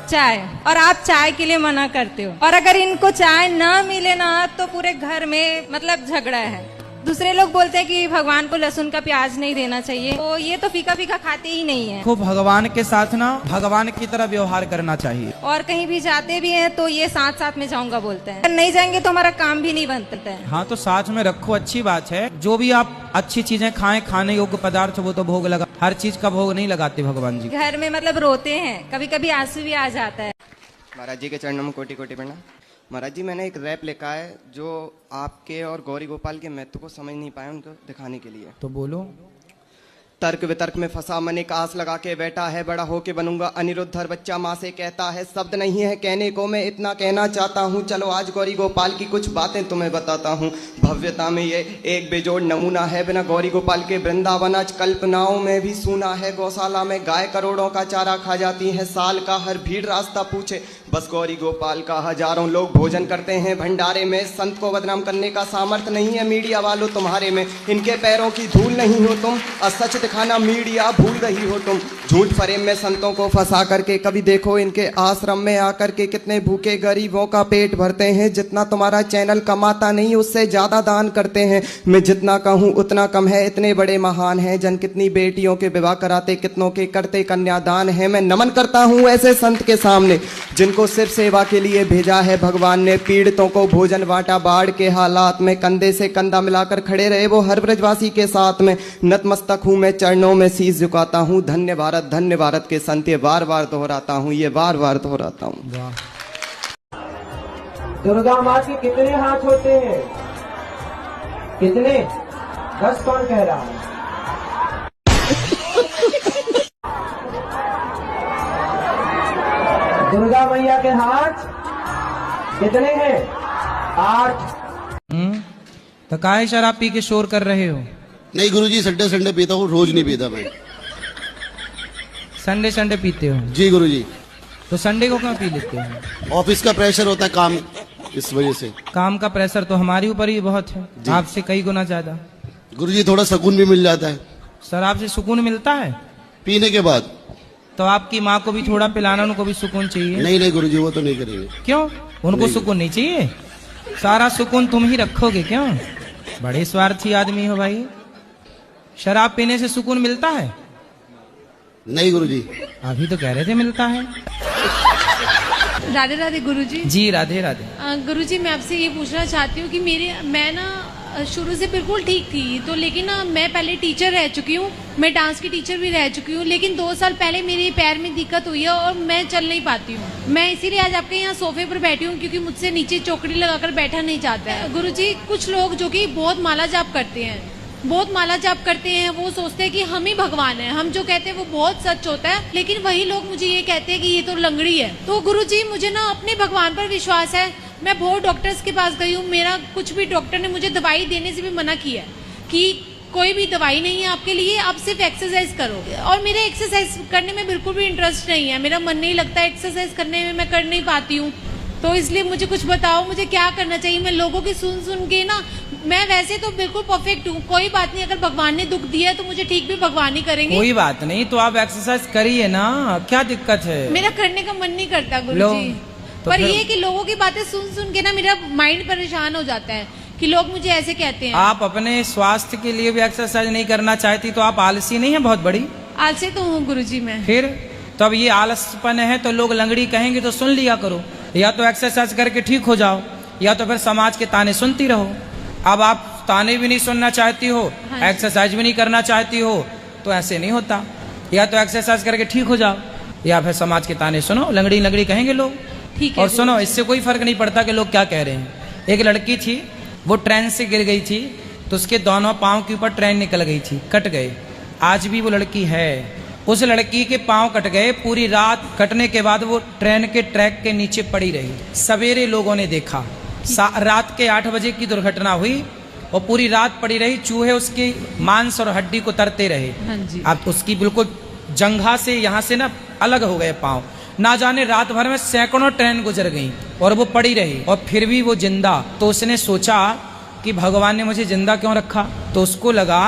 चाय, और आप चाय के लिए मना करते हो, और अगर इनको चाय ना मिले ना तो पूरे घर में मतलब झगड़ा है। दूसरे लोग बोलते हैं कि भगवान को लहसुन का प्याज नहीं देना चाहिए, तो ये तो फीका फीका खाते ही नहीं है।
को भगवान के साथ ना भगवान की तरह व्यवहार करना चाहिए।
और कहीं भी जाते भी हैं तो ये साथ साथ में जाऊंगा बोलते हैं, नहीं जाएंगे तो हमारा काम भी नहीं बनता है।
हाँ तो साथ में रखो, अच्छी बात है। जो भी आप अच्छी चीजें खाएं, खाने योग्य पदार्थ वो तो भोग लगा, हर चीज का भोग नहीं लगाते भगवान जी।
घर में मतलब रोते हैं, कभी कभी आंसू भी आ जाता है।
महाराज जी के चरणों में कोटि कोटि प्रणाम। महाराज जी, मैंने एक रैप लिखा है जो आपके और गौरी गोपाल के महत्व को समझ नहीं पाए, उनको दिखाने के लिए।
तो बोलो।
तर्क वितर्क में फंसा मन एक आस लगा के बैठा है, बड़ा होके बनूंगा अनिरुद्ध, हर बच्चा माँ से कहता है। शब्द नहीं है कहने को, मैं इतना कहना चाहता हूँ। चलो आज गौरी गोपाल की कुछ बातें तुम्हें बताता हूँ। भव्यता में ये एक बेजोड़ नमूना है, बिना गौरी गोपाल के वृंदावन आज कल्पनाओं में भी सूना है। गौशाला में गाय करोड़ों का चारा खा जाती है, साल का हर भीड़ रास्ता पूछे, बस गौरी गोपाल का हजारों लोग भोजन करते हैं भंडारे में। संत को बदनाम करने का सामर्थ्य नहीं है मीडिया वालों तुम्हारे में, इनके पैरों की धूल नहीं हो तुम, असच दिखाना मीडिया भूल रही हो तुम। झूठ फरेब में संतों को फंसा करके कभी देखो इनके आश्रम में आकर के कितने भूखे गरीबों का पेट भरते हैं। जितना तुम्हारा चैनल कमाता नहीं उससे ज्यादा दान करते हैं। मैं जितना कहूँ उतना कम है, इतने बड़े महान हैं। जन कितनी बेटियों के विवाह कराते, कितनों के करते कन्यादान है। मैं नमन करता हूँ ऐसे संत के सामने जिनको सिर्फ सेवा के लिए भेजा है भगवान ने। पीड़ितों को भोजन बांटा, बाढ़ के हालात में कंधे से कंधा मिलाकर खड़े रहे वो हर ब्रजवासी के साथ में। नतमस्तक हूँ मैं, चरणों में शीश झुकाता हूँ। धन्य भारत के संत, ये बार बार दोहराता हूँ, ये बार बार दोहराता हूँ।
दुर्गा माँ के कितने हाथ होते हैं? कितने? 10 कौन कह रहा है? दुर्गा मैया के हाथ कितने हैं? 8।
तो काहे शराब पी के शोर कर रहे हो?
नहीं गुरुजी, संडे पीता हूँ, रोज नहीं पीता मैं।
संडे पीते हो?
जी गुरुजी।
तो संडे को क्यों पी लेते हो?
ऑफिस का प्रेशर होता है, काम, इस वजह से।
काम का प्रेशर तो हमारे ऊपर ही बहुत है, आपसे कई गुना ज्यादा।
गुरुजी थोड़ा सुकून भी मिल जाता है।
शराब से सुकून मिलता है?
पीने के बाद।
तो आपकी माँ को भी थोड़ा पिलाना, उनको भी सुकून चाहिए।
नहीं गुरुजी, वो तो नहीं करेंगे।
क्यों? उनको सुकून नहीं चाहिए? सारा सुकून तुम ही रखोगे क्यों? बड़े स्वार्थी आदमी हो भाई। शराब पीने से सुकून मिलता है?
नहीं गुरुजी।
अभी तो कह रहे थे मिलता है।
राधे राधे गुरुजी।
जी राधे राधे।
गुरुजी मैं आपसे ये पूछना चाहती हूँ कि मैं ना शुरू से बिल्कुल ठीक थी, तो लेकिन ना मैं पहले टीचर रह चुकी हूँ, मैं डांस की टीचर भी रह चुकी हूँ, लेकिन 2 साल पहले मेरे पैर में दिक्कत हुई है और मैं चल नहीं पाती हूँ। मैं इसीलिए आज आपके यहाँ सोफे पर बैठी हूँ क्योंकि मुझसे नीचे चौकड़ी लगाकर बैठा नहीं जाता है। गुरुजी कुछ लोग जो कि बहुत माला जाप करते हैं, वो सोचते हैं कि हम ही भगवान हैं, हम जो कहते हैं वो बहुत सच होता है, लेकिन वही लोग मुझे ये कहते हैं कि ये तो लंगड़ी है। तो गुरुजी मुझे ना अपने भगवान पर विश्वास है। मैं बहुत डॉक्टर्स के पास गई हूँ, मेरा कुछ भी डॉक्टर ने मुझे दवाई देने से भी मना किया है कि कोई भी दवाई नहीं है आपके लिए, आप सिर्फ एक्सरसाइज करो। और मेरे एक्सरसाइज करने में बिल्कुल भी इंटरेस्ट नहीं है, मेरा मन नहीं लगता एक्सरसाइज करने में, मैं कर नहीं पाती हूँ। तो इसलिए मुझे कुछ बताओ, मुझे क्या करना चाहिए? मैं लोगों की सुन के ना, मैं वैसे तो बिल्कुल परफेक्ट हूँ, कोई बात नहीं, अगर भगवान ने दुख दिया है तो मुझे ठीक भी भगवान ही करेंगे।
कोई बात नहीं, तो आप एक्सरसाइज करिए ना, क्या दिक्कत है?
मेरा करने का मन नहीं करता गुरुजी, तो पर ये कि लोगों की बातें सुन के ना मेरा माइंड परेशान हो जाता है कि लोग मुझे ऐसे कहते हैं।
आप अपने स्वास्थ्य के लिए भी एक्सरसाइज नहीं करना चाहती तो आप आलसी नहीं है बहुत बड़ी?
आलसी तो हूँ गुरुजी मैं।
फिर तो अब ये आलसपन है तो लोग लंगड़ी कहेंगे तो सुन लिया करो, या तो एक्सरसाइज करके ठीक हो जाओ, या तो फिर समाज के ताने सुनती रहो। अब आप ताने भी नहीं सुनना चाहती हो, एक्सरसाइज भी नहीं करना चाहती हो, तो ऐसे नहीं होता। या तो एक्सरसाइज करके ठीक हो जाओ, या फिर समाज के ताने सुनो, लंगड़ी कहेंगे लोग।
ठीक है।
और सुनो, इससे कोई फर्क नहीं पड़ता कि लोग क्या कह रहे हैं। एक लड़की थी, वो ट्रेन से गिर गई थी, तो उसके दोनों पाँव के ऊपर ट्रेन निकल गई थी, कट गए। आज भी वो लड़की है, उस लड़की के पांव कट गए, पूरी रात कटने के बाद वो ट्रेन के ट्रैक के नीचे पड़ी रही। सवेरे लोगों ने देखा, रात के 8 बजे की दुर्घटना हुई और पूरी रात पड़ी रही, चूहे उसके मांस और हड्डी को तरते रहे।
हाँ जी।
अब उसकी बिल्कुल जंघा से यहाँ से ना अलग हो गए पांव। ना जाने रात भर में सैकड़ों ट्रेन गुजर गई और वो पड़ी रही और फिर भी वो जिंदा। तो उसने सोचा कि भगवान ने मुझे जिंदा क्यों रखा, तो उसको लगा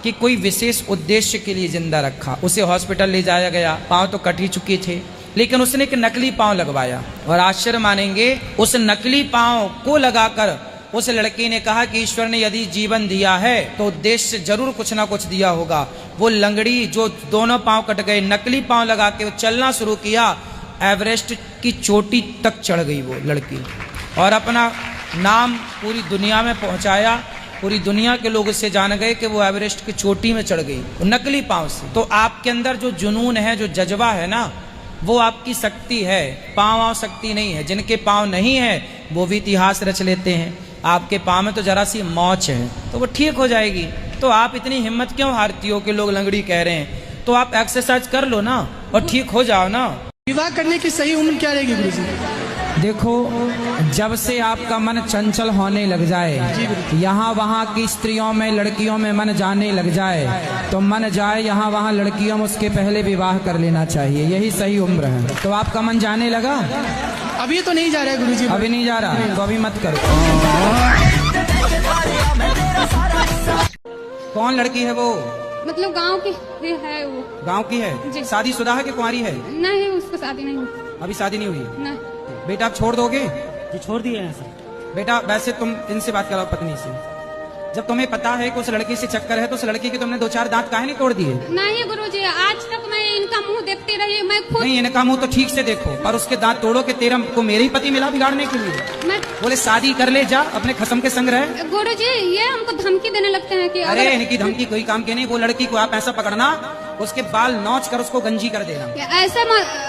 कि कोई विशेष उद्देश्य के लिए जिंदा रखा। उसे हॉस्पिटल ले जाया गया, पांव तो कट ही चुके थे, लेकिन उसने एक नकली पांव लगवाया और आश्चर्य मानेंगे, उस नकली पांव को लगाकर उस लड़की ने कहा कि ईश्वर ने यदि जीवन दिया है तो उद्देश्य जरूर कुछ ना कुछ दिया होगा। वो लंगड़ी जो दोनों पांव कट गए, नकली पांव लगा के वो चलना शुरू किया, एवरेस्ट की चोटी तक चढ़ गई वो लड़की और अपना नाम पूरी दुनिया में पहुंचाया। पूरी दुनिया के लोग इससे जान गए कि वो एवरेस्ट की चोटी में चढ़ गई नकली पांव से। तो आपके अंदर जो जुनून है, जो जज्बा है ना, वो आपकी शक्ति है, पांव शक्ति नहीं है। जिनके पांव नहीं है वो भी इतिहास रच लेते हैं। आपके पांव में तो जरा सी मौच है तो वो ठीक हो जाएगी। तो आप इतनी हिम्मत क्यों हारती हो कि लोग लंगड़ी कह रहे हैं? तो आप एक्सरसाइज कर लो ना और ठीक हो जाओ ना।
विवाह करने की सही उम्र क्या रहेगी गुरुजी?
देखो, जब से आपका मन चंचल होने लग जाए, यहाँ वहाँ की स्त्रियों में, लड़कियों में मन जाने लग जाए, तो मन जाए यहाँ वहाँ लड़कियों में, उसके पहले विवाह कर लेना चाहिए। यही सही उम्र है। तो आपका मन जाने लगा?
अभी तो नहीं जा रहा है गुरुजी।
अभी नहीं जा रहा तो अभी मत करो। कौन लड़की है वो?
मतलब गांव की है वो।
गांव की है? शादीशुदा है कि कुंवारी है?
नहीं, उसको शादी नहीं हुई।
अभी शादी नहीं हुई?
नहीं।
बेटा आप छोड़ दोगे?
जी छोड़ दिए हैं सर।
बेटा वैसे तुम इनसे बात करो पत्नी से। जब तुम्हें पता है कि उस लड़की से चक्कर है तो उस लड़की के तुमने 2-4 दांत काहे नहीं तोड़ दिए?
नहीं गुरुजी, आज तक मैं इनका मुंह देखती रही। मैं खुद
नहीं, इनका मुंह तो ठीक से देखो और उसके दांत तोड़ो कि तेरा को मेरे ही पति मिला बिगाड़ने के लिए।
मैं
बोले शादी कर ले, जा अपने खसम के संग रहे।
गुरुजी ये हमको धमकी देने लगते हैं कि
अरे इनकी धमकी कोई काम की नहीं। वो लड़की को आप ऐसा पकड़ना, उसके बाल नोच कर उसको गंजी कर देना।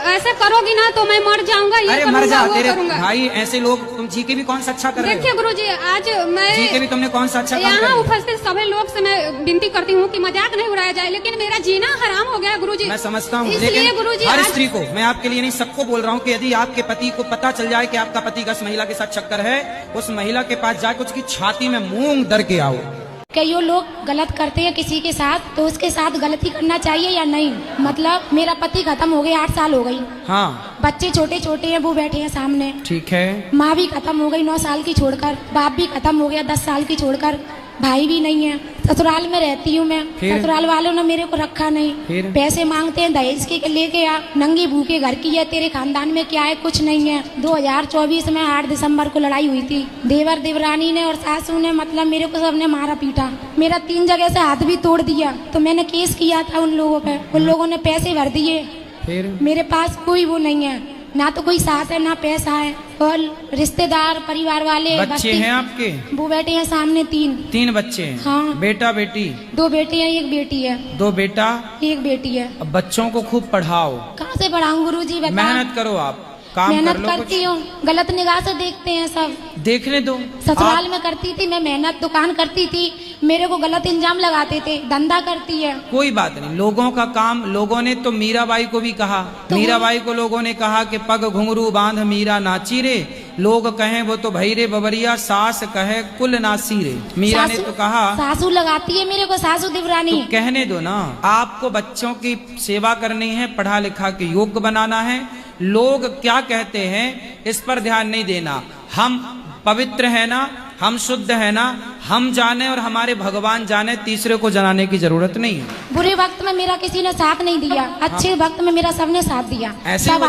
ऐसा करोगी ना तो मैं मर जाऊंगा।
अरे मर जा, तेरे भाई ऐसे लोग। तुम जी के भी कौन सा अच्छा कर रहे हो?
देखिए गुरुजी, आज मैं
जी के भी तुमने कौन सा अच्छा काम
यहाँ उपस्थित सभी लोग से मैं विनती करती हूँ कि मजाक नहीं उड़ाया जाए, लेकिन मेरा जीना हराम हो गया गुरुजी।
मैं समझता हूँ,
इसलिए
लेकिन
गुरुजी
हर स्त्री को, मैं आपके लिए नहीं सबको बोल रहा हूँ कि यदि आपके पति को पता चल जाए कि आपका पति 10 महिला के साथ चक्कर है, उस महिला के पास जाके उसकी छाती में मूंग दर के आओ।
कई लोग गलत करते हैं किसी के साथ, तो उसके साथ गलती करना चाहिए या नहीं? मतलब मेरा पति खत्म हो गया, 8 साल हो गई।
हाँ।
बच्चे छोटे छोटे हैं, वो बैठे हैं सामने।
ठीक है।
माँ भी खत्म हो गई 9 साल की छोड़कर, बाप भी खत्म हो गया 10 साल की छोड़कर, भाई भी नहीं है। ससुराल में रहती हूँ मैं, ससुराल वालों ने मेरे को रखा नहीं। पैसे मांगते हैं दहेज के लेके आ, नंगी भूखे घर की है, तेरे खानदान में क्या है? कुछ नहीं है। 2024 में 8 दिसंबर को लड़ाई हुई थी। देवर देवरानी ने और सासू ने, मतलब मेरे को सबने मारा पीटा। मेरा 3 जगह से हाथ भी तोड़ दिया। तो मैंने केस किया था उन लोगों पे, उन लोगों ने पैसे भर दिए। मेरे पास कोई वो नहीं है, ना तो कोई सास है ना पैसा है। और रिश्तेदार परिवार वाले
बच्चे हैं आपके?
वो बैठे हैं सामने 3
बच्चे हैं।
हाँ।
बेटा बेटी?
2 बेटे हैं, 1 बेटी है।
2 बेटा
1 बेटी है।
अब बच्चों को खूब पढ़ाओ।
कहाँ से पढ़ाऊं गुरुजी, बता।
मेहनत करो, आप काम कर
मेहनत
लो।
करती हूँ, गलत निगाह से देखते हैं सब।
देखने दो।
ससुराल में करती थी मैं मेहनत, दुकान करती थी, मेरे को गलत इंजाम लगाते थे, धंधा करती है।
कोई बात नहीं, लोगों का काम। लोगों ने तो मीराबाई को भी कहा, मीराबाई को लोगों ने कहा कि पग घुंघरू बांध मीरा नाची रे, लोग कहें वो तो भई रे बबरिया, सास कहे कुल नासी रे। मीरा ने तो कहा।
सासू लगाती है मेरे को, सासू देवरानी।
तो कहने दो ना, आपको बच्चों की सेवा करनी है, पढ़ा लिखा के योग्य बनाना है। लोग क्या कहते हैं इस पर ध्यान नहीं देना। हम पवित्र है ना, हम शुद्ध है ना, हम जाने और हमारे भगवान जाने, तीसरे को जनाने की जरूरत नहीं है।
बुरे वक्त में मेरा किसी ने साथ नहीं दिया, अच्छे वक्त में मेरा सबने साथ दिया। सब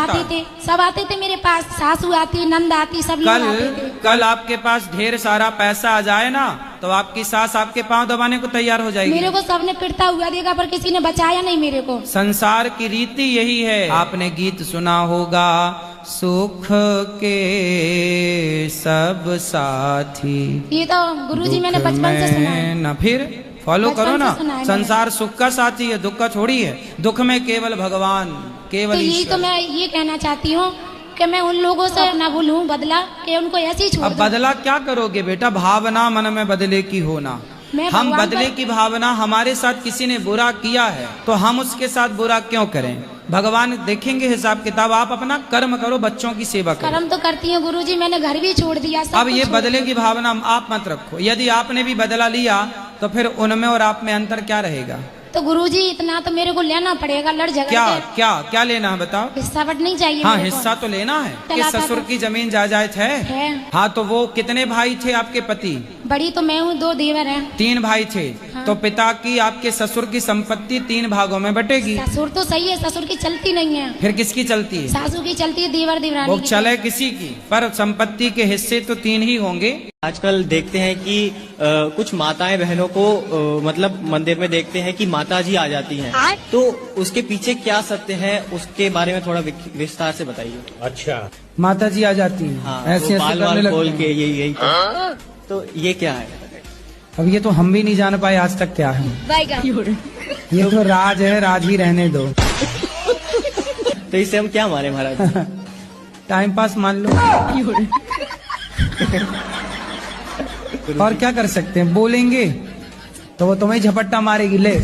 आते थे मेरे पास, सासू आती, नंद आती, सब लोग आते थे।
कल आपके पास ढेर सारा पैसा आ जाए ना, तो आपकी सास आपके पांव दबाने को तैयार हो जाएगी।
मेरे को सबने पिटता हुआ देखा, पर किसी ने बचाया नहीं मेरे को।
संसार की रीति यही है। आपने गीत सुना होगा, सुख के सब साथी।
ये तो गुरुजी मैंने बचपन से सुना है
ना। फिर फॉलो करो ना। संसार सुख का साथी है, दुख का छोड़ी है। दुख में केवल भगवान, केवल
तो यही तो मैं ये कहना चाहती हूँ कि मैं उन लोगों से ना भूलूं बदला, कि उनको ऐसे ही छोड़ दूं।
अब बदला क्या करोगे बेटा? भावना मन में बदले की होना। हम बदले की भावना, हमारे साथ किसी ने बुरा किया है तो हम उसके साथ बुरा क्यों करें? भगवान देखेंगे हिसाब किताब। आप अपना कर्म करो, बच्चों की सेवा करो।
कर्म तो करती हूँ गुरुजी, मैंने घर भी छोड़ दिया।
अब ये बदले की भावना आप मत रखो। यदि आपने भी बदला लिया तो फिर उनमें और आप में अंतर क्या रहेगा?
तो गुरुजी इतना तो मेरे को लेना पड़ेगा, लड़ झगड़
क्या क्या क्या लेना है बताओ?
हिस्सा बट नहीं चाहिए?
हाँ हिस्सा तो लेना है। कि ससुर की जमीन जायदाद है। हाँ तो वो कितने भाई थे आपके पति?
बड़ी तो मैं हूँ, 2 देवर हैं।
3 भाई थे।
हाँ।
तो पिता की आपके ससुर की संपत्ति 3 भागों में बटेगी।
ससुर तो सही है, ससुर की चलती नहीं है।
फिर किसकी चलती है?
सासू की चलती है, देवर देवरानी
वो
की
चले किसी की, पर संपत्ति के हिस्से तो 3 ही होंगे।
आजकल देखते हैं कि कुछ माताएं बहनों को मतलब मंदिर में देखते हैं कि माता जी आ जाती हैं, तो उसके पीछे क्या सत्य है, उसके बारे में थोड़ा विस्तार से बताइए।
अच्छा, माता जी आ जाती हैं।
हाँ,
ऐसे
तो बाल
करने
वाल खोल
लगते
के
हैं।
यही तो ये क्या है?
अब ये तो हम भी नहीं जान पाए आज तक क्या है। ये तो राज है, राज ही रहने दो।
तो इससे हम क्या माने महाराज?
टाइम पास मान लो। और क्या कर सकते हैं, बोलेंगे तो वो तुम्हें झपट्टा मारेगी। ले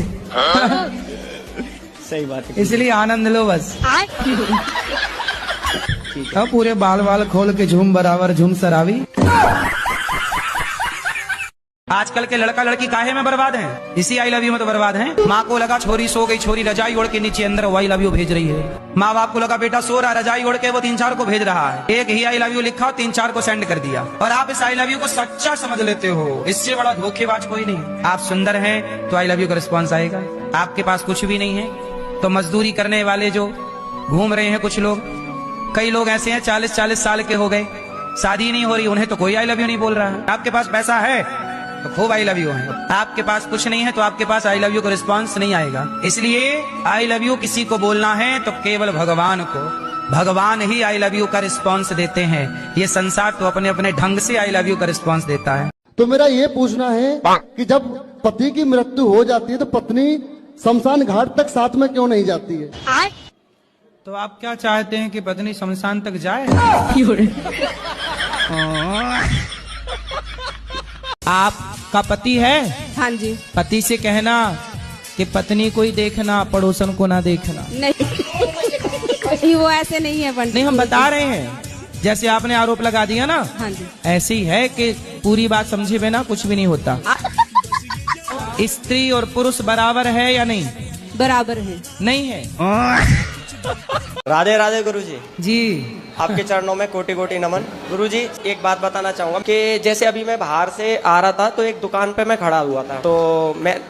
सही बात है,
इसलिए आनंद लो बस। अब पूरे बाल बाल खोल के झूम बराबर झूम सरावी। आजकल के लड़का लड़की काहे में बर्बाद हैं? इसी आई लव यू में तो बर्बाद हैं। माँ को लगा छोरी सो गई, छोरी रजाई ओढ़ के नीचे अंदर वो आई लव यू भेज रही है। माँ बाप को लगा बेटा सो रहा, रजाई ओढ़ के वो 3-4 को भेज रहा है। एक ही आई लव यू लिखा और 3-4 को सेंड कर दिया, और आप इस आई लव यू को सच्चा समझ लेते हो। इससे बड़ा धोखेबाज कोई नहीं। आप सुंदर हैं तो आई लव यू का रिस्पॉन्स आएगा। आपके पास कुछ भी नहीं है तो मजदूरी करने वाले जो घूम रहे हैं कुछ लोग, कई लोग ऐसे हैं 40-40 साल के हो गए, शादी नहीं हो रही, उन्हें तो कोई आई लव यू नहीं बोल रहा है। आपके पास पैसा है तो खूब आई लव यू है, आपके पास कुछ नहीं है तो आपके पास आई लव यू का रिस्पांस नहीं आएगा। इसलिए आई लव यू किसी को बोलना है तो केवल भगवान को, भगवान ही आई लव यू का रिस्पांस देते हैं। ये संसार तो अपने अपने ढंग से आई लव यू का रिस्पांस देता है।
तो मेरा ये पूछना है कि जब पति की मृत्यु हो जाती है तो पत्नी शमशान घाट तक साथ में क्यों नहीं जाती है?
तो आप क्या चाहते हैं कि पत्नी शमशान तक जाए? आपका पति है?
हाँ जी।
पति से कहना कि पत्नी को ही देखना, पड़ोसन को ना देखना।
नहीं, वो ऐसे नहीं है पंडित।
नहीं, हम बता रहे हैं, जैसे आपने आरोप लगा दिया ना,
हाँ जी,
ऐसी है कि पूरी बात समझे बिना कुछ भी नहीं होता। स्त्री और पुरुष बराबर है या नहीं?
बराबर है।
नहीं है।
राधे राधे गुरुजी।
जी,
आपके चरणों में कोटि कोटि नमन। गुरुजी, एक बात बताना चाहूंगा कि जैसे अभी मैं बाहर से आ रहा था तो एक दुकान पे मैं खड़ा हुआ था, तो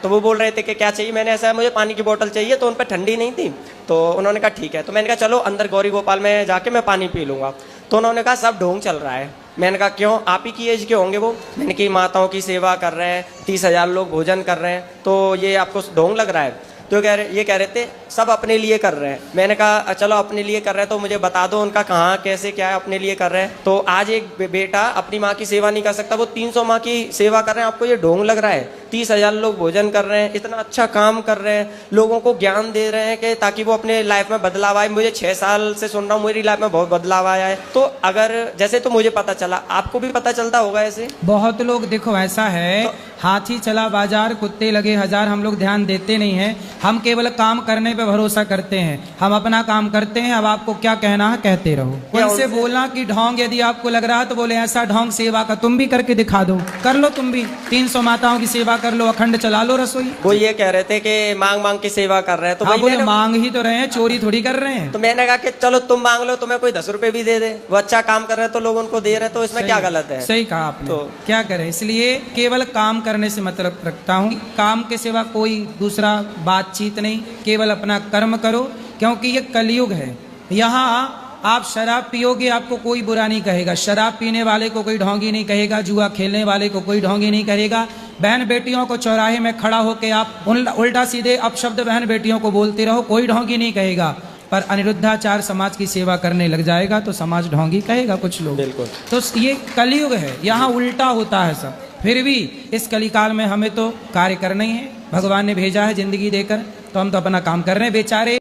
वो बोल रहे थे कि क्या चाहिए। मैंने ऐसा, मुझे पानी की बोतल चाहिए, तो उन पर ठंडी नहीं थी, तो उन्होंने कहा ठीक है। तो मैंने कहा चलो अंदर गौरी गोपाल में जाके मैं पानी पी लूंगा। तो उन्होंने कहा सब ढोंग चल रहा है। मैंने कहा क्यों, आप ही की एज के होंगे वो? मैंने की माताओं की सेवा कर रहे हैं, 30,000 लोग भोजन कर रहे हैं, तो ये आपको ढोंग लग रहा है? तो ये कह रहे थे सब अपने लिए कर रहे हैं। मैंने कहा चलो अपने लिए कर रहे हैं तो मुझे बता दो उनका कहाँ कैसे क्या है अपने लिए कर रहे हैं। तो आज एक बेटा अपनी माँ की सेवा नहीं कर सकता, वो 300 माँ की सेवा कर रहे हैं, आपको ये ढोंग लग रहा है? 30,000 लोग भोजन कर रहे हैं, इतना अच्छा काम कर रहे हैं, लोगों को ज्ञान दे रहे हैं कि ताकि वो अपने लाइफ में बदलाव आए। मुझे 6 साल से सुन रहा हूँ, मेरी लाइफ में बहुत बदलाव आया है। तो अगर जैसे तो मुझे पता चला, आपको भी पता चलता होगा ऐसे?
बहुत लोग, देखो ऐसा है, हाथी चला बाजार कुत्ते लगे हजार, हम लोग ध्यान देते नहीं है। हम केवल काम करने पे भरोसा करते हैं, हम अपना काम करते हैं। अब आपको क्या कहना है कहते रहो। उनसे बोलना कि ढोंग यदि आपको लग रहा है तो बोले ऐसा ढोंग सेवा का तुम भी करके दिखा दो, कर लो तुम भी 300 माताओं की सेवा कर लो, अखंड चला लो रसोई।
वो ये कह रहे थे कि मांग मांग की सेवा कर रहे हैं, तो
बोले मांग ही तो रहे हैं, चोरी थोड़ी कर रहे हैं।
तो मैंने कहा कि चलो तुम मांग लो, तुम्हें कोई 10 रुपए भी दे दे, वो अच्छा काम कर रहे हैं तो लोग उनको दे रहे हैं, तो इसमें क्या गलत है?
सही कहा आपने। तो क्या करें, इसलिए केवल काम करने से मतलब रखता हूँ, काम के सिवा कोई दूसरा बातचीत नहीं, केवल अपना कर्म करो, क्योंकि ये कलयुग है। यहाँ आप शराब पियोगे आपको कोई बुरा नहीं कहेगा, शराब पीने वाले को कोई ढोंगी नहीं कहेगा, जुआ खेलने वाले को कोई ढोंगी नहीं कहेगा। बहन बेटियों को चौराहे में खड़ा होके आप उल्टा सीधे अपशब्द बहन बेटियों को बोलते रहो, कोई ढोंगी नहीं कहेगा। पर अनिरुद्धाचार समाज की सेवा करने लग जाएगा तो समाज ढोंगी कहेगा कुछ लोग।
बिल्कुल।
तो ये कलयुग है, यहाँ उल्टा होता है सब। फिर भी इस कलिकाल में हमें तो कार्य करना ही है, भगवान ने भेजा है जिंदगी देकर, तो हम तो अपना काम कर रहे हैं बेचारे।